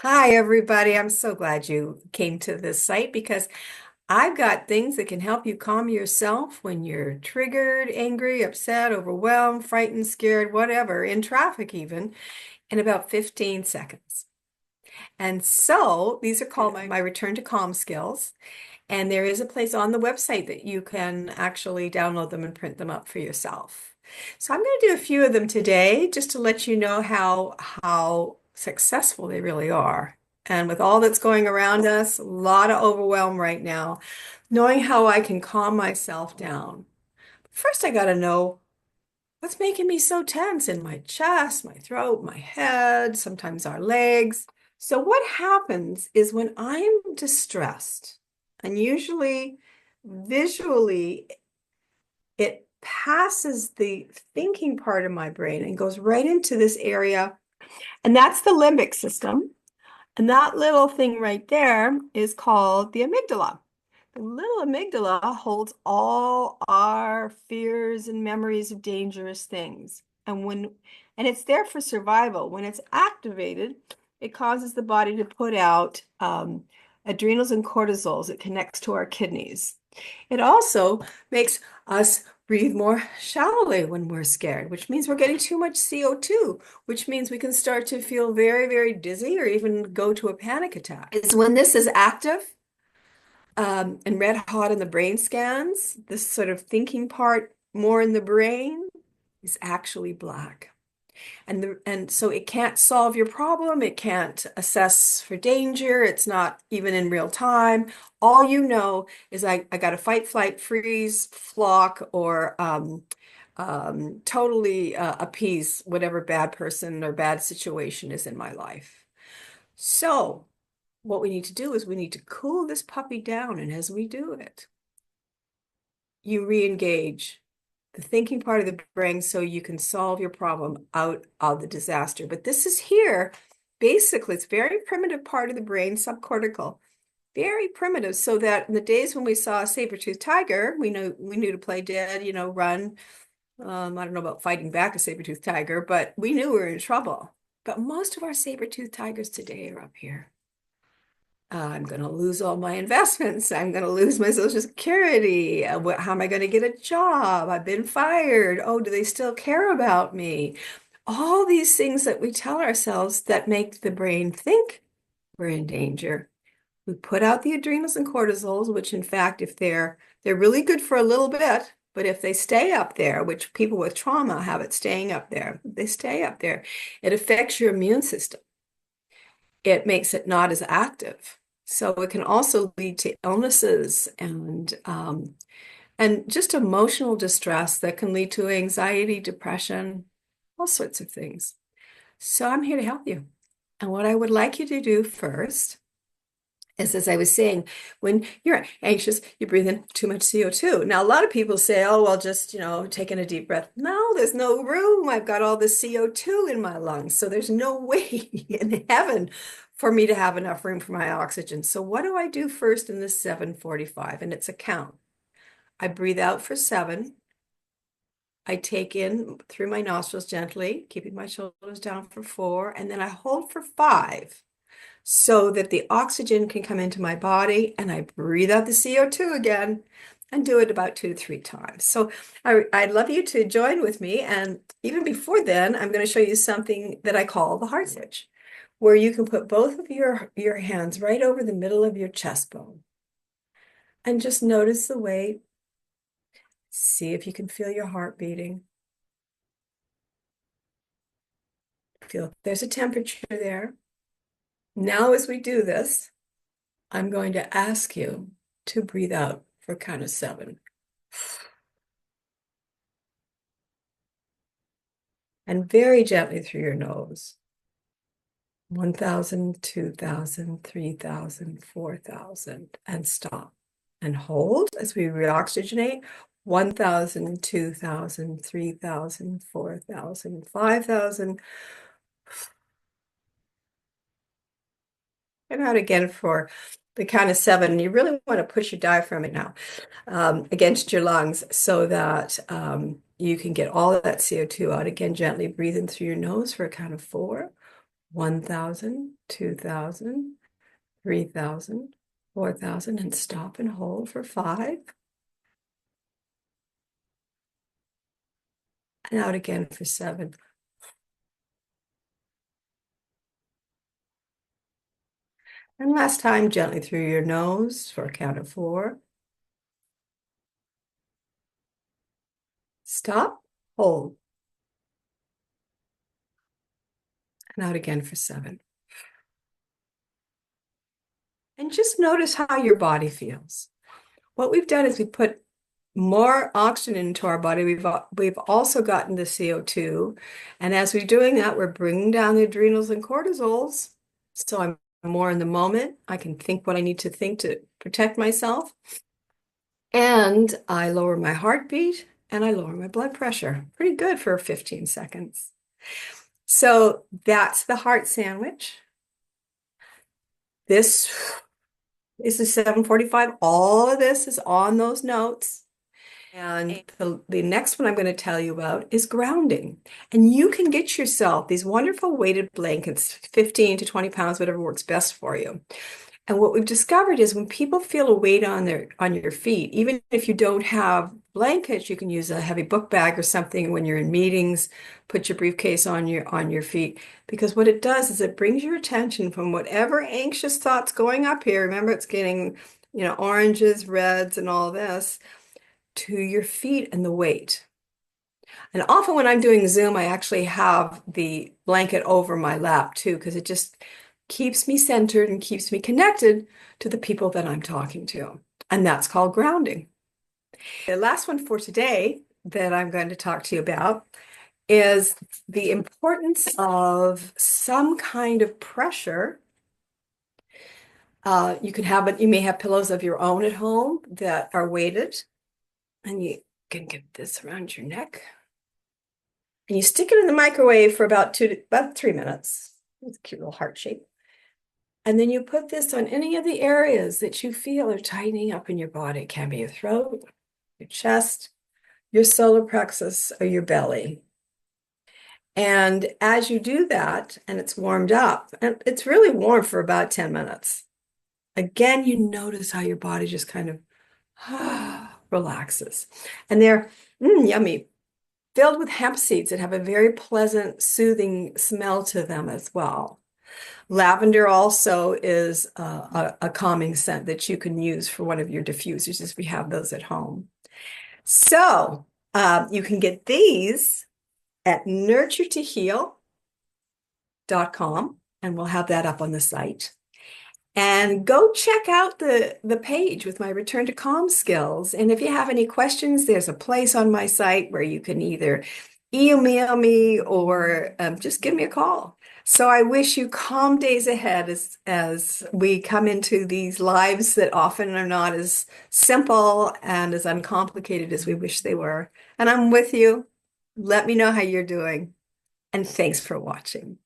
Hi, everybody. I'm so glad you came to this site because I've got things that can help you calm yourself when you're triggered, angry, upset, overwhelmed, frightened, scared, whatever, in traffic even, in about 15 seconds. And so these are called my return to calm skills. And there is a place on the website that you can actually download them and print them up for yourself. So I'm going to do a few of them today just to let you know how successful they really are. And with all that's going around us, a lot of overwhelm right now, knowing how I can calm myself down. First, I got to know what's making me so tense in my chest, my throat, my head, sometimes our legs. So what happens is when I'm distressed, and usually visually it passes the thinking part of my brain and goes right into this area, and that's the limbic system. And that little thing right there is called the amygdala. The little amygdala holds all our fears and memories of dangerous things. And it's there for survival. When it's activated, it causes the body to put out adrenals and cortisols. It connects to our kidneys. It also makes us breathe more shallowly when we're scared, which means we're getting too much CO2, which means we can start to feel very, very dizzy or even go to a panic attack. It's when this is active and red hot in the brain scans, this sort of thinking part more in the brain is actually black. And so it can't solve your problem. It can't assess for danger. It's not even in real time. All you know is I got to fight, flight, freeze, flock, or totally appease whatever bad person or bad situation is in my life. So what we need to do is we need to cool this puppy down. And as we do it, you re-engage the thinking part of the brain so you can solve your problem out of the disaster. But this is here, basically, it's very primitive part of the brain, subcortical, very primitive, so that in the days when we saw a saber-toothed tiger, we knew to play dead, run. I don't know about fighting back a saber-toothed tiger, but we knew we were in trouble. But most of our saber-toothed tigers today are up here. I'm going to lose all my investments. I'm going to lose my Social Security. How am I going to get a job? I've been fired. Oh, do they still care about me? All these things that we tell ourselves that make the brain think we're in danger. We put out the adrenals and cortisols, which in fact, if they're really good for a little bit, but if they stay up there, which people with trauma have it staying up there, they stay up there, it affects your immune system. It makes it not as active. So it can also lead to illnesses and just emotional distress that can lead to anxiety, depression, all sorts of things. So I'm here to help you. And what I would like you to do first is, as I was saying, when you're anxious, you breathe in too much CO2. Now, a lot of people say, oh, well, just, taking a deep breath. No, there's no room. I've got all the CO2 in my lungs. So there's no way in heaven for me to have enough room for my oxygen. So what do I do first in this 7:45? And it's a count. I breathe out for 7. I take in through my nostrils gently, keeping my shoulders down for 4, and then I hold for 5 so that the oxygen can come into my body, and I breathe out the CO2 again and do it about 2 to 3 times. So I'd love you to join with me. And even before then, I'm going to show you something that I call the heart stitch, where you can put both of your hands right over the middle of your chest bone and just notice the weight. See if you can feel your heart beating. Feel if there's a temperature there. Now, as we do this, I'm going to ask you to breathe out for count of 7. And very gently through your nose. 1,000, 2,000, 3,000, 4,000, and stop. And hold as we reoxygenate. 1,000, 2,000, 3,000, 4,000, 5,000. And out again for the count of 7. You really want to push your diaphragm now against your lungs so that you can get all of that CO2 out. Again, gently breathe in through your nose for a count of 4. 1,000, 2,000, 3,000, 4,000, and stop and hold for 5. And out again for 7. And last time, gently through your nose for a count of 4. Stop, hold, and out again for 7. And just notice how your body feels. What we've done is we put more oxygen into our body. We've also gotten the CO2. And as we're doing that, we're bringing down the adrenals and cortisols. So I'm more in the moment. I can think what I need to think to protect myself. And I lower my heartbeat and I lower my blood pressure. Pretty good for 15 seconds. So that's the heart sandwich. This is the 7:45. All of this is on those notes. And the next one I'm going to tell you about is grounding. And you can get yourself these wonderful weighted blankets, 15 to 20 pounds, whatever works best for you. And what we've discovered is when people feel a weight on your feet, even if you don't have blankets, you can use a heavy book bag or something when you're in meetings, put your briefcase on your feet. Because what it does is it brings your attention from whatever anxious thoughts going up here. Remember, it's getting, oranges, reds, and all this to your feet and the weight. And often when I'm doing Zoom, I actually have the blanket over my lap too, because it just keeps me centered and keeps me connected to the people that I'm talking to. And that's called grounding. The last one for today that I'm going to talk to you about is the importance of some kind of pressure. You may have pillows of your own at home that are weighted, and you can get this around your neck. And you stick it in the microwave for about 3 minutes. It's a cute little heart shape. And then you put this on any of the areas that you feel are tightening up in your body. It can be your throat, your chest, your solar plexus, or your belly. And as you do that, and it's warmed up, and it's really warm for about 10 minutes. Again, you notice how your body just kind of relaxes. And they're yummy, filled with hemp seeds that have a very pleasant, soothing smell to them as well. Lavender also is a calming scent that you can use for one of your diffusers if we have those at home. So you can get these at nurturetoheal.com, and we'll have that up on the site. And go check out the page with my return to calm skills. And if you have any questions, there's a place on my site where you can either email me or just give me a call. So I wish you calm days ahead as we come into these lives that often are not as simple and as uncomplicated as we wish they were. And I'm with you. Let me know how you're doing. And thanks for watching.